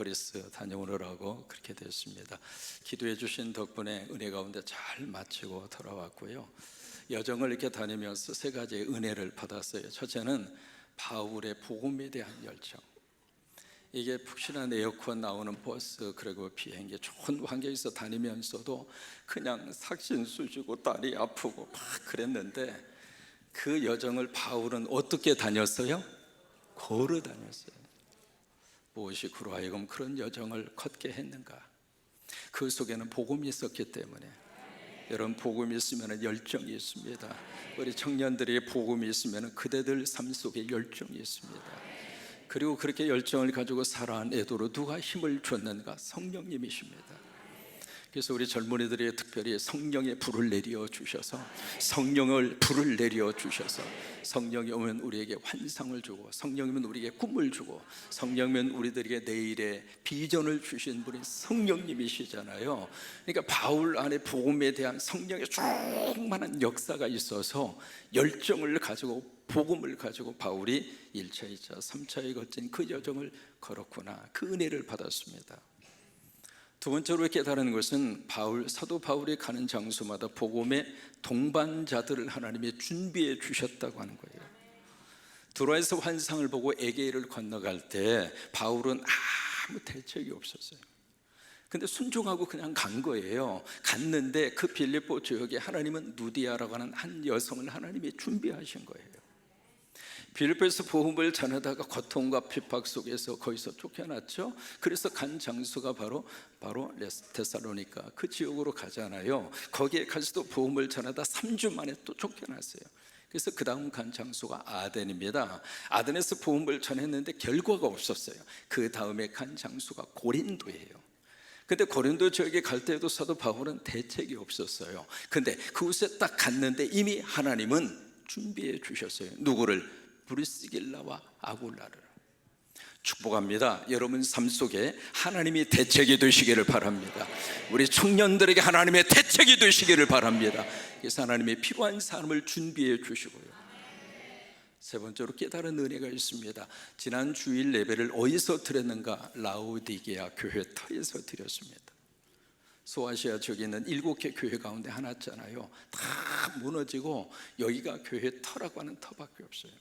미니애폴리스 다녀오느라고 그렇게 됐습니다. 기도해 주신 덕분에 은혜 가운데 잘 마치고 돌아왔고요. 여정을 이렇게 다니면서 세 가지의 은혜를 받았어요. 첫째는 바울의 복음에 대한 열정. 이게 푹신한 에어컨 나오는 버스, 그리고 비행기, 좋은 환경에서 다니면서도 그냥 삭신 쑤시고 다리 아프고 막 그랬는데, 그 여정을 바울은 어떻게 다녔어요? 걸어 다녔어요. 무엇이 그로 하여금 그런 여정을 걷게 했는가? 그 속에는 복음이 있었기 때문에. 여러분, 복음이 있으면 열정이 있습니다. 우리 청년들이 복음이 있으면 그대들 삶 속에 열정이 있습니다. 그리고 그렇게 열정을 가지고 살아온 애도로 누가 힘을 줬는가? 성령님이십니다. 그래서 우리 젊은이들이 특별히 성령의 불을 내려 주셔서, 성령을 불을 내려 주셔서, 성령이 오면 우리에게 환상을 주고, 성령이면 우리에게 꿈을 주고, 성령이면 우리들에게 내일의 비전을 주신 분이 성령님이시잖아요. 그러니까 바울 안에 복음에 대한 성령의 충만한 역사가 있어서 열정을 가지고, 복음을 가지고 바울이 1차, 2차, 3차에 걸친 그 여정을 걸었구나, 그 은혜를 받았습니다. 두 번째로 깨달은 것은 사도 바울이 가는 장소마다 복음의 동반자들을 하나님이 준비해 주셨다고 하는 거예요. 드로아에서 환상을 보고 에게를 건너갈 때 바울은 아무 대책이 없었어요. 근데 순종하고 그냥 간 거예요. 갔는데 그 빌립보 지역에 하나님은 누디아라고 하는 한 여성을 하나님이 준비하신 거예요. 빌립보에서 복음을 전하다가 고통과 핍박 속에서 거기서 쫓겨났죠. 그래서 간 장소가 바로 데살로니가, 그 지역으로 가잖아요. 거기에 가서도 복음을 전하다 3주 만에 또 쫓겨났어요. 그래서 그 다음 간 장소가 아덴입니다. 아덴에서 복음을 전했는데 결과가 없었어요. 그 다음에 간 장소가 고린도예요. 근데 고린도 지역에 갈 때에도 사도 바울은 대책이 없었어요. 근데 그곳에 딱 갔는데 이미 하나님은 준비해 주셨어요. 누구를? 브리스길라와 아굴라를. 축복합니다. 여러분 삶 속에 하나님이 대책이 되시기를 바랍니다. 우리 청년들에게 하나님의 대책이 되시기를 바랍니다. 그래서 하나님의 필요한 사람을 준비해 주시고요. 세 번째로 깨달은 은혜가 있습니다. 지난 주일 예배를 어디서 드렸는가? 라오디게아 교회 터에서 드렸습니다. 소아시아 지역에 있는 7개 교회 가운데 하나잖아요. 다 무너지고 여기가 교회 터라고 하는 터밖에 없어요.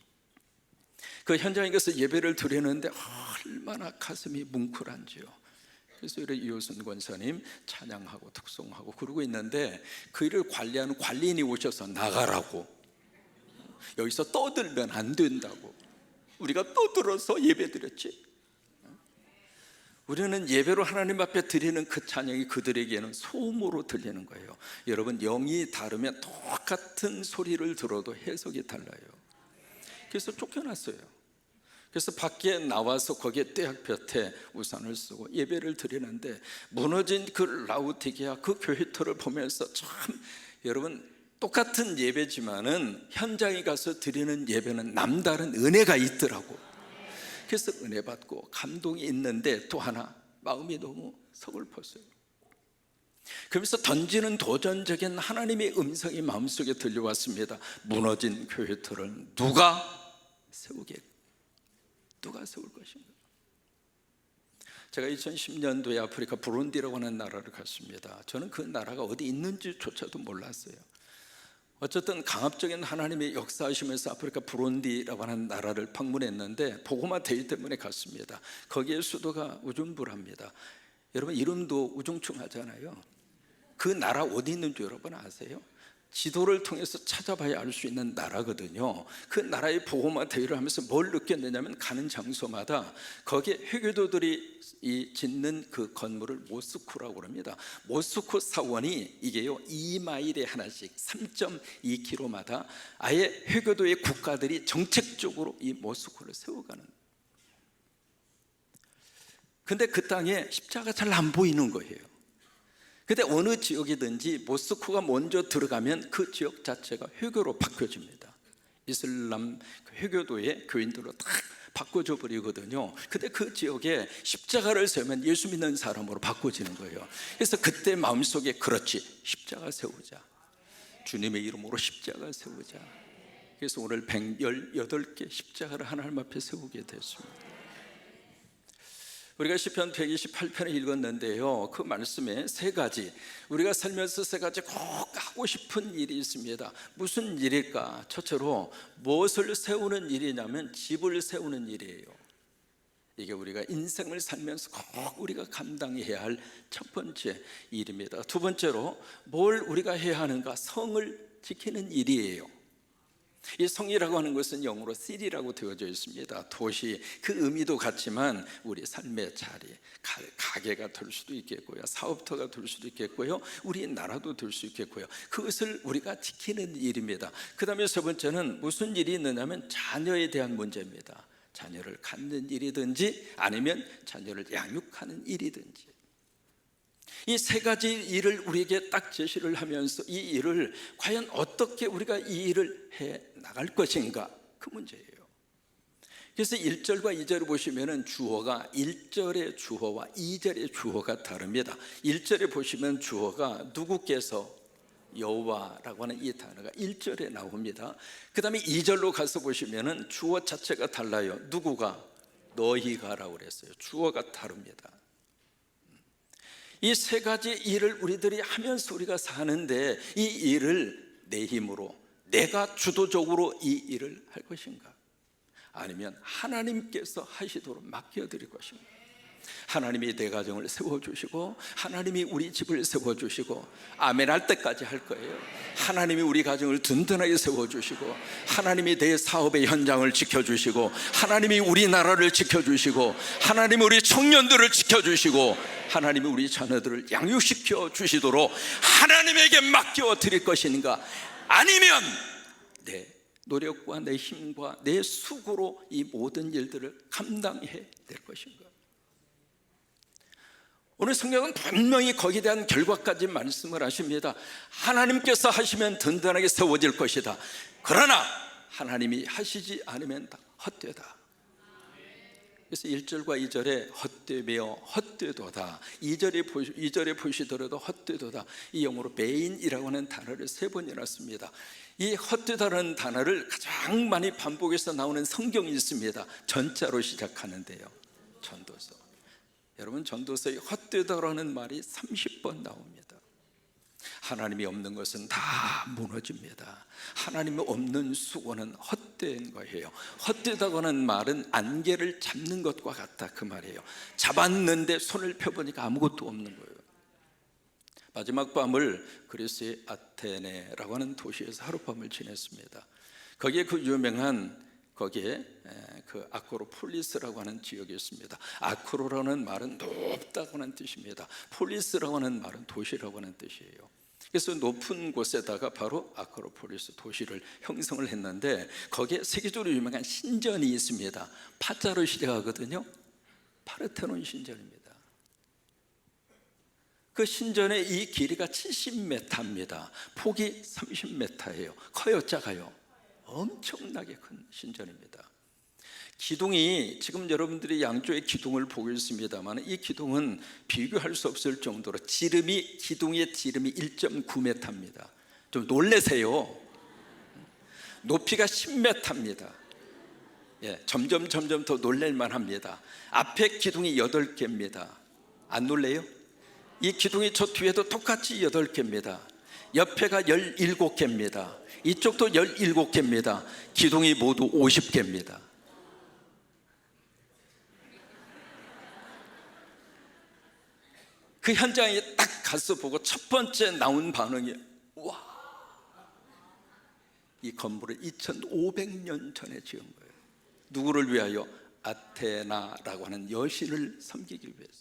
그 현장에 가서 예배를 드리는데 얼마나 가슴이 뭉클한지요. 그래서 우리 이호순 권사님 찬양하고 특송하고 그러고 있는데, 그 일을 관리하는 관리인이 오셔서 나가라고, 여기서 떠들면 안 된다고. 우리가 떠들어서 예배 드렸지. 우리는 예배로 하나님 앞에 드리는 그 찬양이 그들에게는 소음으로 들리는 거예요. 여러분, 영이 다르면 똑같은 소리를 들어도 해석이 달라요. 그래서 쫓겨났어요. 그래서 밖에 나와서 거기에 떼약볕에 우산을 쓰고 예배를 드리는데, 무너진 그 라우디게아 그 교회터를 보면서 참, 여러분, 똑같은 예배지만은 현장에 가서 드리는 예배는 남다른 은혜가 있더라고. 그래서 은혜 받고 감동이 있는데 또 하나 마음이 너무 서글펐어요. 그러면서 던지는 도전적인 하나님의 음성이 마음속에 들려왔습니다. 무너진 교회터를 누가 세울 것인가? 제가 2010년도에 아프리카 부룬디라고 하는 나라를 갔습니다. 저는 그 나라가 어디 있는지조차도 몰랐어요. 어쨌든 강압적인 하나님의 역사하시면서 아프리카 부룬디라고 하는 나라를 방문했는데 복음화 대회 때문에 갔습니다. 거기에 수도가 우줌부랍니다. 여러분, 이름도 우중충하잖아요. 그 나라 어디 있는지 여러분 아세요? 지도를 통해서 찾아봐야 알 수 있는 나라거든요. 그 나라의 복음화 대회를 하면서 뭘 느꼈느냐면, 가는 장소마다 거기에 회교도들이 짓는 그 건물을 모스쿠라고 그럽니다. 모스쿠 사원이 이게요 2마일에 하나씩 3.2km마다 아예 회교도의 국가들이 정책적으로 이 모스쿠를 세워가는. 근데 그 땅에 십자가 잘 안 보이는 거예요. 근데 어느 지역이든지 모스크가 먼저 들어가면 그 지역 자체가 회교로 바뀌어집니다. 이슬람 회교도의 교인들로 딱 바꿔줘 버리거든요. 근데 그 지역에 십자가를 세우면 예수 믿는 사람으로 바꿔지는 거예요. 그래서 그때 마음속에, 그렇지, 십자가 세우자, 주님의 이름으로 십자가 세우자. 그래서 오늘 118개 십자가를 하나님 앞에 세우게 됐습니다. 우리가 시편 128편을 읽었는데요, 그 말씀에 세 가지, 우리가 살면서 세 가지 꼭 하고 싶은 일이 있습니다. 무슨 일일까? 첫째로 무엇을 세우는 일이냐면 집을 세우는 일이에요. 이게 우리가 인생을 살면서 꼭 우리가 감당해야 할 첫 번째 일입니다. 두 번째로 뭘 우리가 해야 하는가? 성을 지키는 일이에요. 이 성이라고 하는 것은 영어로 city라고 되어져 있습니다. 도시, 그 의미도 같지만 우리 삶의 자리, 가게가 될 수도 있겠고요, 사업터가 될 수도 있겠고요, 우리 나라도 될 수 있겠고요. 그것을 우리가 지키는 일입니다. 그 다음에 세 번째는 무슨 일이 있느냐면 자녀에 대한 문제입니다. 자녀를 갖는 일이든지 아니면 자녀를 양육하는 일이든지, 이 세 가지 일을 우리에게 딱 제시를 하면서 이 일을 과연 어떻게 우리가 이 일을 해 나갈 것인가, 그 문제예요. 그래서 1절과 2절을 보시면 주어가 1절의 주어와 2절의 주어가 다릅니다. 1절에 보시면 주어가 누구께서, 여호와라고 하는 이 단어가 1절에 나옵니다. 그 다음에 2절로 가서 보시면 주어 자체가 달라요. 누구가? 너희가라고 그랬어요. 주어가 다릅니다. 이 세 가지 일을 우리들이 하면서 우리가 사는데, 이 일을 내 힘으로, 내가 주도적으로 이 일을 할 것인가, 아니면 하나님께서 하시도록 맡겨드릴 것인가. 하나님이 내 가정을 세워주시고, 하나님이 우리 집을 세워주시고, 아멘 할 때까지 할 거예요. 하나님이 우리 가정을 든든하게 세워주시고, 하나님이 내 사업의 현장을 지켜주시고, 하나님이 우리나라를 지켜주시고, 하나님이 우리 청년들을 지켜주시고, 하나님이 우리 자녀들을 양육시켜 주시도록 하나님에게 맡겨드릴 것인가, 아니면 내 노력과 내 힘과 내 수고로 이 모든 일들을 감당해 낼 것인가. 오늘 성경은 분명히 거기에 대한 결과까지 말씀을 하십니다. 하나님께서 하시면 든든하게 세워질 것이다. 그러나 하나님이 하시지 않으면 다 헛되다. 그래서 1절과 2절에 헛되며 헛되도다, 2절에 보시더라도 헛되도다, 이 영어로 메인이라고 하는 단어를 3번이나 씁니다. 이 헛되다라는 단어를 가장 많이 반복해서 나오는 성경이 있습니다. 전자로 시작하는데요, 전도서. 여러분, 전도서에 헛되다라는 말이 30번 나옵니다. 하나님이 없는 것은 다 무너집니다. 하나님이 없는 수고는 헛된 거예요. 헛되다고 하는 말은 안개를 잡는 것과 같다, 그 말이에요. 잡았는데 손을 펴보니까 아무것도 없는 거예요. 마지막 밤을 그리스의 아테네라고 하는 도시에서 하룻밤을 지냈습니다. 거기에 그 유명한, 거기에 그 아크로폴리스라고 하는 지역이 있습니다. 아크로라는 말은 높다고 하는 뜻입니다. 폴리스라고 하는 말은 도시라고 하는 뜻이에요. 그래서 높은 곳에다가 바로 아크로폴리스 도시를 형성을 했는데, 거기에 세계적으로 유명한 신전이 있습니다. 파자로 시작하거든요. 파르테논 신전입니다. 그 신전의 이 길이가 70m입니다. 폭이 30m예요. 커요, 작아요? 엄청나게 큰 신전입니다. 기둥이, 지금 여러분들이 양쪽의 기둥을 보고 있습니다만, 이 기둥은 비교할 수 없을 정도로 기둥의 지름이 1.9m입니다. 좀 놀라세요. 높이가 10m입니다. 예, 점점 더 놀랄만 합니다. 앞에 기둥이 8개입니다. 안 놀래요? 이 기둥이 저 뒤에도 똑같이 8개입니다. 옆에가 17개입니다. 이쪽도 17개입니다. 기둥이 모두 50개입니다. 그 현장에 딱 가서 보고 첫 번째 나온 반응이, 와, 이 건물을 2500년 전에 지은 거예요. 누구를 위하여? 아테나라고 하는 여신을 섬기기 위해서.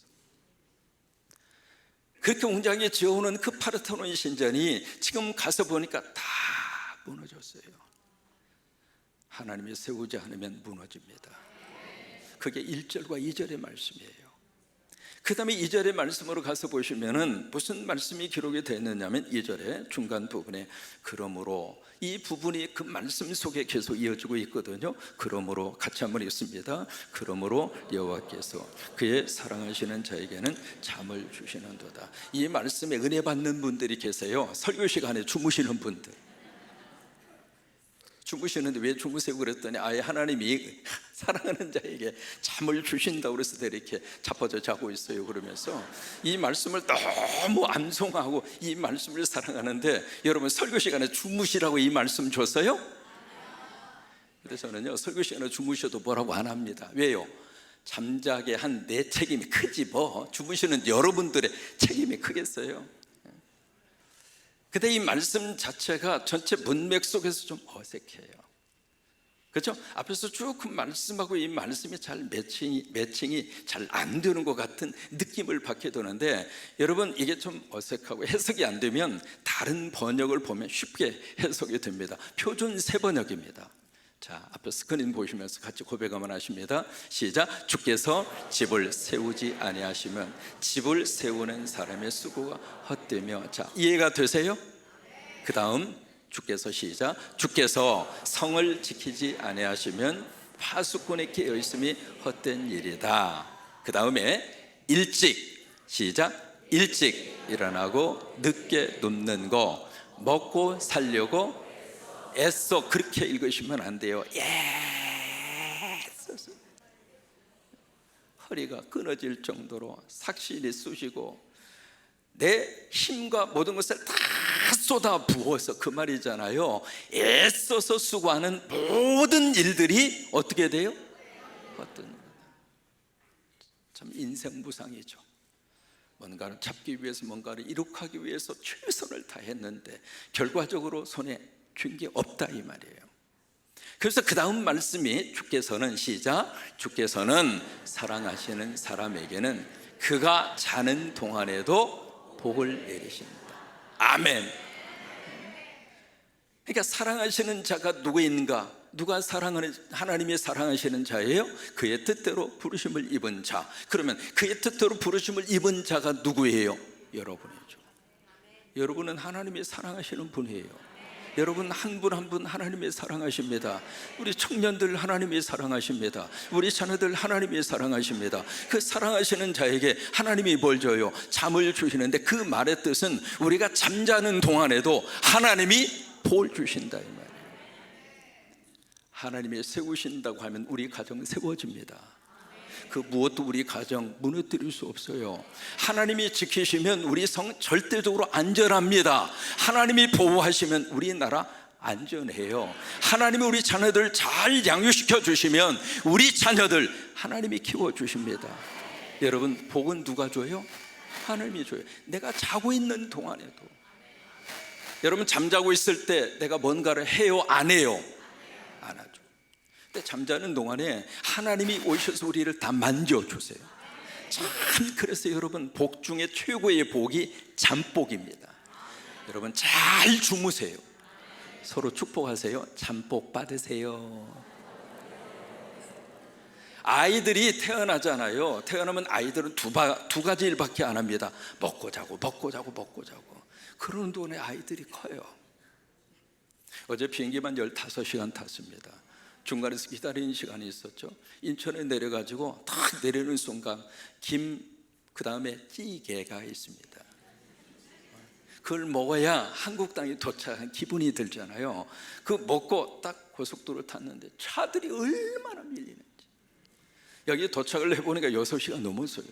그렇게 웅장하게 지어오는 그 파르테논 신전이 지금 가서 보니까 다 무너졌어요. 하나님이 세우지 않으면 무너집니다. 그게 1절과 2절의 말씀이에요. 그 다음에 2절의 말씀으로 가서 보시면은 무슨 말씀이 기록이 되었느냐면, 2절의 중간 부분에 그러므로, 이 부분이 그 말씀 속에 계속 이어지고 있거든요. 그러므로 같이 한번 읽습니다. 그러므로 여호와께서 그의 사랑하시는 자에게는 잠을 주시는도다. 이 말씀에 은혜 받는 분들이 계세요. 설교 시간에 주무시는 분들, 주무시는데 왜 주무세요 그랬더니 아예 하나님이 사랑하는 자에게 잠을 주신다고 그래서 이렇게 자빠져 자고 있어요. 그러면서 이 말씀을 너무 암송하고 이 말씀을 사랑하는데, 여러분 설교 시간에 주무시라고 이 말씀 줬어요? 그래서 저는요, 설교 시간에 주무셔도 뭐라고 안 합니다. 왜요? 잠자게 한 내 책임이 크지 뭐 주무시는 여러분들의 책임이 크겠어요? 근데 이 말씀 자체가 전체 문맥 속에서 좀 어색해요. 그렇죠? 앞에서 쭉 그 말씀하고 이 말씀이 잘 매칭이 잘 안 되는 것 같은 느낌을 받게 되는데, 여러분 이게 좀 어색하고 해석이 안 되면 다른 번역을 보면 쉽게 해석이 됩니다. 표준 세번역입니다. 자, 앞에 스크린 보시면서 같이 고백 한번 하십니다. 시작. 주께서 집을 세우지 아니하시면 집을 세우는 사람의 수고가 헛되며. 자, 이해가 되세요? 그 다음 주께서 시작. 주께서 성을 지키지 아니하시면 파수꾼이 깨어 있음이 헛된 일이다. 그 다음에 일찍 시작. 일찍 일어나고 늦게 눕는 거, 먹고 살려고 애써. 그렇게 읽으시면 안 돼요. 애써서 허리가 끊어질 정도로 삭신이 쑤시고 내 힘과 모든 것을 다 쏟아 부어서, 그 말이잖아요. 애써서 수고하는 모든 일들이 어떻게 돼요? 참 인생무상이죠. 뭔가를 잡기 위해서, 뭔가를 이룩하기 위해서 최선을 다했는데 결과적으로 손에 쥔 게 없다 이 말이에요. 그래서 그 다음 말씀이 주께서는 시작. 주께서는 사랑하시는 사람에게는 그가 자는 동안에도 복을 내리십니다. 아멘. 그러니까 사랑하시는 자가 누구인가? 누가 사랑하는, 하나님이 사랑하시는 자예요? 그의 뜻대로 부르심을 입은 자. 그러면 그의 뜻대로 부르심을 입은 자가 누구예요? 여러분이죠. 여러분은 하나님이 사랑하시는 분이에요. 여러분 한 분 한 분 하나님이 사랑하십니다. 우리 청년들 하나님이 사랑하십니다. 우리 자녀들 하나님이 사랑하십니다. 그 사랑하시는 자에게 하나님이 뭘 줘요? 잠을 주시는데 그 말의 뜻은 우리가 잠자는 동안에도 하나님이 복을 주신다 이 말이에요. 하나님이 세우신다고 하면 우리 가정은 세워집니다. 그 무엇도 우리 가정 무너뜨릴 수 없어요. 하나님이 지키시면 우리 성 절대적으로 안전합니다. 하나님이 보호하시면 우리나라 안전해요. 하나님이 우리 자녀들 잘 양육시켜 주시면 우리 자녀들 하나님이 키워주십니다. 여러분 복은 누가 줘요? 하나님이 줘요. 내가 자고 있는 동안에도. 여러분 잠자고 있을 때 내가 뭔가를 해요? 안 해요? 안 하죠. 근데 잠자는 동안에 하나님이 오셔서 우리를 다 만져주세요. 참, 그래서 여러분 복 중에 최고의 복이 잠복입니다. 여러분 잘 주무세요. 서로 축복하세요. 잠복 받으세요. 아이들이 태어나잖아요. 태어나면 아이들은 두 가지 일밖에 안 합니다. 먹고 자고 먹고 자고 먹고 자고. 그러는 동안에 아이들이 커요. 어제 비행기만 15시간 탔습니다. 중간에서 기다리는 시간이 있었죠. 인천에 내려가지고 딱 내리는 순간 그 다음에 찌개가 있습니다. 그걸 먹어야 한국 땅에 도착한 기분이 들잖아요. 그 먹고 딱 고속도로 탔는데 차들이 얼마나 밀리는지. 여기 도착을 해보니까 6시간 넘었어요.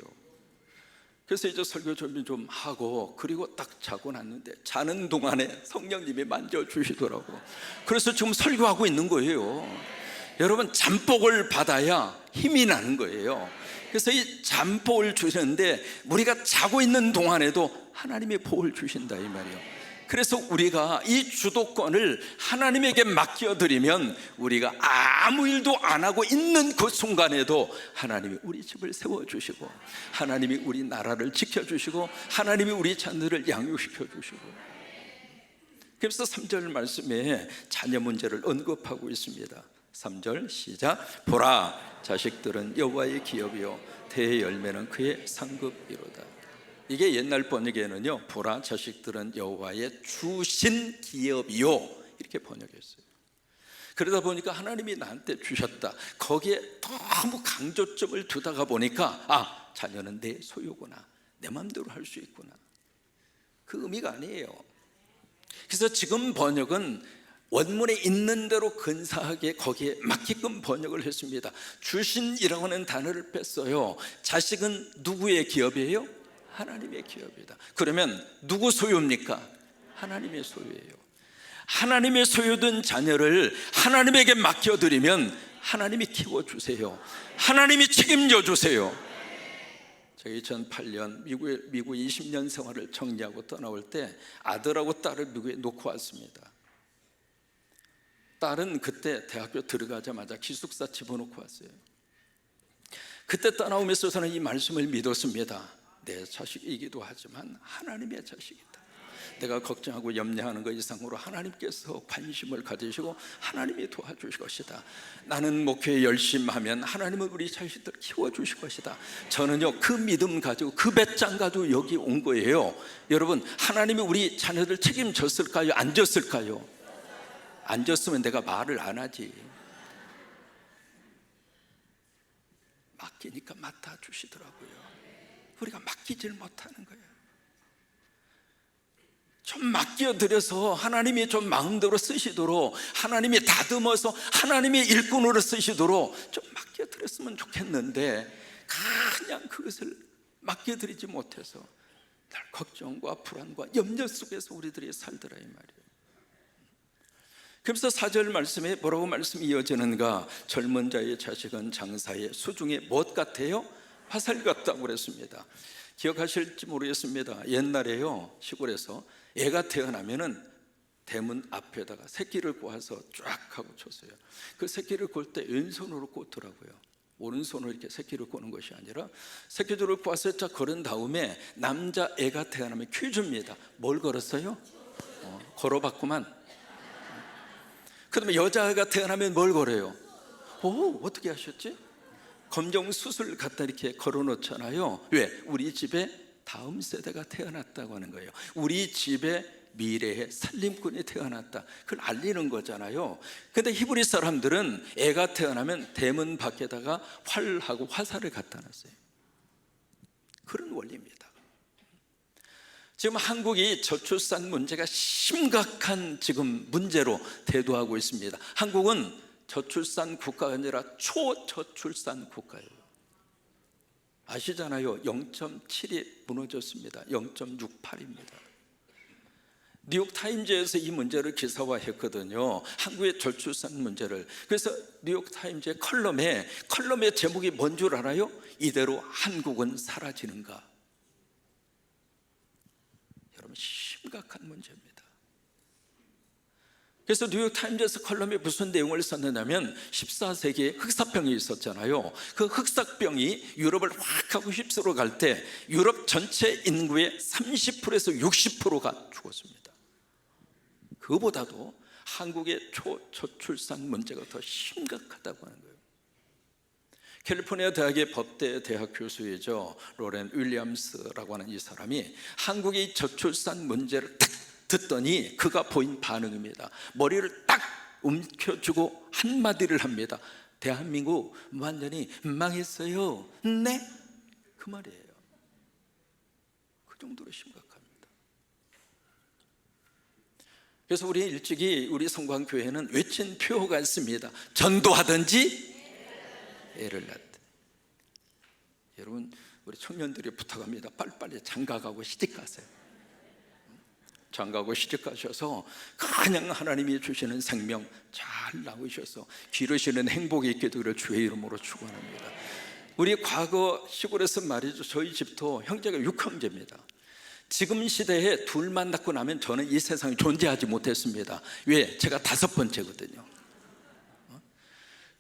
그래서 이제 설교 준비 좀 하고 그리고 딱 자고 났는데 자는 동안에 성령님이 만져주시더라고. 그래서 지금 설교하고 있는 거예요. 여러분 잠복을 받아야 힘이 나는 거예요. 그래서 이 잠복을 주시는데 우리가 자고 있는 동안에도 하나님이 복을 주신다 이 말이에요. 그래서 우리가 이 주도권을 하나님에게 맡겨드리면 우리가 아무 일도 안 하고 있는 그 순간에도 하나님이 우리 집을 세워주시고 하나님이 우리 나라를 지켜주시고 하나님이 우리 자녀를 양육시켜주시고. 그래서 3절 말씀에 자녀 문제를 언급하고 있습니다. 3절 시작. 보라 자식들은 여호와의 기업이요 대의 열매는 그의 상급이로다. 이게 옛날 번역에는요 보라 자식들은 여호와의 주신 기업이요 이렇게 번역했어요. 그러다 보니까 하나님이 나한테 주셨다, 거기에 너무 강조점을 두다가 보니까 아 자녀는 내 소유구나, 내 마음대로 할 수 있구나, 그 의미가 아니에요. 그래서 지금 번역은 원문에 있는 대로 근사하게 거기에 맞게끔 번역을 했습니다. 주신이라고 하는 단어를 뺐어요. 자식은 누구의 기업이에요? 하나님의 기업이다. 그러면 누구 소유입니까? 하나님의 소유예요. 하나님의 소유된 자녀를 하나님에게 맡겨드리면 하나님이 키워주세요. 하나님이 책임져 주세요. 제가 2008년 미국 20년 생활을 정리하고 떠나올 때 아들하고 딸을 미국에 놓고 왔습니다. 딸은 그때 대학교 들어가자마자 기숙사 집어넣고 왔어요. 그때 떠나오면서 저는 이 말씀을 믿었습니다. 내 자식이기도 하지만 하나님의 자식이다. 내가 걱정하고 염려하는 것 이상으로 하나님께서 관심을 가지시고 하나님이 도와주실 것이다. 나는 목회에 열심히 하면 하나님은 우리 자식들 키워주실 것이다. 저는요 그 믿음 가지고 그 배짱 가지고 여기 온 거예요. 여러분, 하나님이 우리 자녀들 책임졌을까요? 안 졌을까요? 안 졌으면 내가 말을 안 하지. 맡기니까 맡아주시더라고요. 우리가 맡기질 못하는 거예요. 좀 맡겨드려서 하나님이 좀 마음대로 쓰시도록, 하나님이 다듬어서 하나님의 일꾼으로 쓰시도록 좀 맡겨드렸으면 좋겠는데 그냥 그것을 맡겨드리지 못해서 늘 걱정과 불안과 염려 속에서 우리들이 살더라 이 말이에요. 그래서 4절 말씀에 뭐라고 말씀이 이어지는가? 젊은 자의 자식은 장사의 수중에 무엇 같아요? 화살 같다고 그랬습니다. 기억하실지 모르겠습니다. 옛날에요 시골에서 애가 태어나면은 대문 앞에다가 새끼를 꼬아서 쫙 하고 쳤어요. 그 새끼를 꼴 때 왼손으로 꽂더라고요. 오른손으로 이렇게 새끼를 꼬는 것이 아니라 새끼줄을 꼬아서 쫙 걸은 다음에 남자 애가 태어나면 퀴즈입니다. 뭘 걸었어요? 걸어봤구만. 그 다음에 여자가 태어나면 뭘 걸어요? 오, 어떻게 하셨지? 검정 수술 갖다 이렇게 걸어 놓잖아요. 왜? 우리 집에 다음 세대가 태어났다고 하는 거예요. 우리 집에 미래의 살림꾼이 태어났다, 그걸 알리는 거잖아요. 근데 히브리 사람들은 애가 태어나면 대문 밖에다가 활하고 화살을 갖다 놨어요. 그런 원리입니다. 지금 한국이 저출산 문제가 심각한 지금 문제로 대두하고 있습니다. 한국은 저출산 국가가 아니라 초저출산 국가예요. 아시잖아요. 0.7이 무너졌습니다. 0.68입니다. 뉴욕타임즈에서 이 문제를 기사화했거든요. 한국의 저출산 문제를. 그래서 뉴욕타임즈의 컬럼의 제목이 뭔 줄 알아요? 이대로 한국은 사라지는가? 여러분, 심각한 문제입니다. 그래서 뉴욕타임즈에서 컬럼에 무슨 내용을 썼느냐면 14세기에 흑사병이 있었잖아요. 그 흑사병이 유럽을 확 하고 휩쓸어 갈 때 유럽 전체 인구의 30%에서 60%가 죽었습니다. 그보다도 한국의 초저출산 문제가 더 심각하다고 하는 거예요. 캘리포니아 대학의 법대 대학 교수이죠. 로렌 윌리엄스라고 하는 이 사람이 한국의 저출산 문제를 딱 듣더니 그가 보인 반응입니다. 머리를 딱 움켜쥐고 한마디를 합니다. 대한민국 완전히 망했어요. 네? 그 말이에요. 그 정도로 심각합니다. 그래서 우리 일찍이 우리 성광교회는 외친 표어가 있습니다. 전도하든지 애를 낳든. 여러분, 우리 청년들이 부탁합니다. 빨리빨리 장가가고 시집가세요. 장가고 시집가셔서 그냥 하나님이 주시는 생명 잘 나오셔서 기르시는 행복이 있게 되기를 주의 이름으로 축원합니다. 우리 과거 시골에서 말이죠, 저희 집도 형제가 6형제입니다. 지금 시대에 둘만 낳고 나면 저는 이 세상에 존재하지 못했습니다. 왜? 제가 5번째거든요.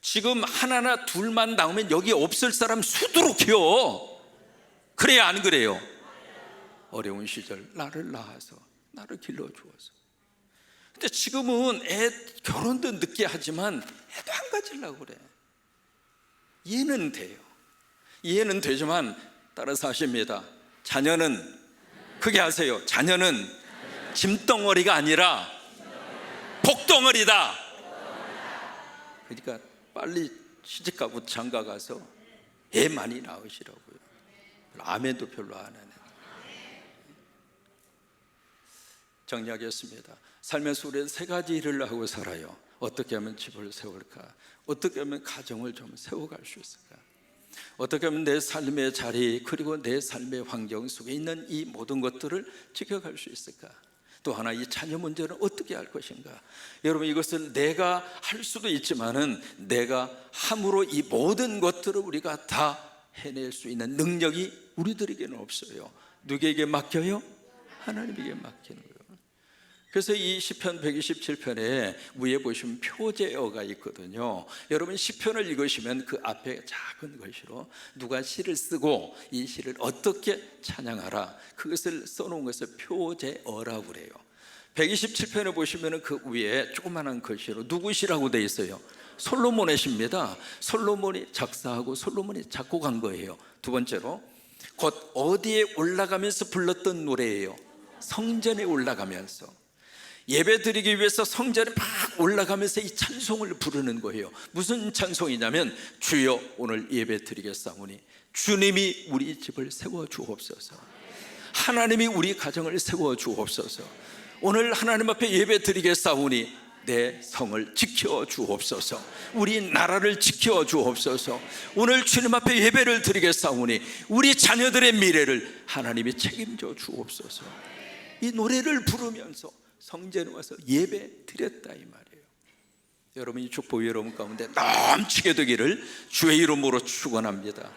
지금 하나나 둘만 낳으면 여기 없을 사람 수두룩해요. 그래요, 안 그래요? 어려운 시절 나를 낳아서 나를 길러주어서. 근데 지금은 애 결혼도 늦게 하지만 애도 안 가지려고 그래. 이해는 돼요. 이해는 되지만 따라서 하십니다. 자녀는, 크게 하세요. 자녀는 짐덩어리가 아니라 복덩어리다. 그러니까 빨리 시집가고 장가가서 애 많이 낳으시라고요. 아멘도 별로 안 하네. 정리하겠습니다. 삶에서 우리는 세 가지 일을 하고 살아요. 어떻게 하면 집을 세울까? 어떻게 하면 가정을 좀 세워갈 수 있을까? 어떻게 하면 내 삶의 자리 그리고 내 삶의 환경 속에 있는 이 모든 것들을 지켜갈 수 있을까? 또 하나, 이 자녀 문제는 어떻게 할 것인가? 여러분, 이것을 내가 할 수도 있지만은 내가 함으로 이 모든 것들을 우리가 다 해낼 수 있는 능력이 우리들에게는 없어요. 누구에게 맡겨요? 하나님에게 맡기는 거예요. 그래서 이 시편 127편에 위에 보시면 표제어가 있거든요. 여러분, 시편을 읽으시면 그 앞에 작은 글씨로 누가 시를 쓰고 이 시를 어떻게 찬양하라, 그것을 써놓은 것을 표제어라고 그래요. 127편에 보시면 그 위에 조그마한 글씨로 누구 시라고 되어 있어요? 솔로몬의 시입니다. 솔로몬이 작사하고 솔로몬이 작곡한 거예요. 두 번째로, 곧 어디에 올라가면서 불렀던 노래예요? 성전에 올라가면서. 예배 드리기 위해서 성전에 막 올라가면서 이 찬송을 부르는 거예요. 무슨 찬송이냐면, 주여 오늘 예배 드리겠사오니 주님이 우리 집을 세워주옵소서, 하나님이 우리 가정을 세워주옵소서, 오늘 하나님 앞에 예배 드리겠사오니 내 성을 지켜주옵소서, 우리 나라를 지켜주옵소서, 오늘 주님 앞에 예배를 드리겠사오니 우리 자녀들의 미래를 하나님이 책임져 주옵소서. 이 노래를 부르면서 성전에 와서 예배 드렸다 이 말이에요. 여러분, 이 축복이 여러분 가운데 넘치게 되기를 주의 이름으로 축원합니다.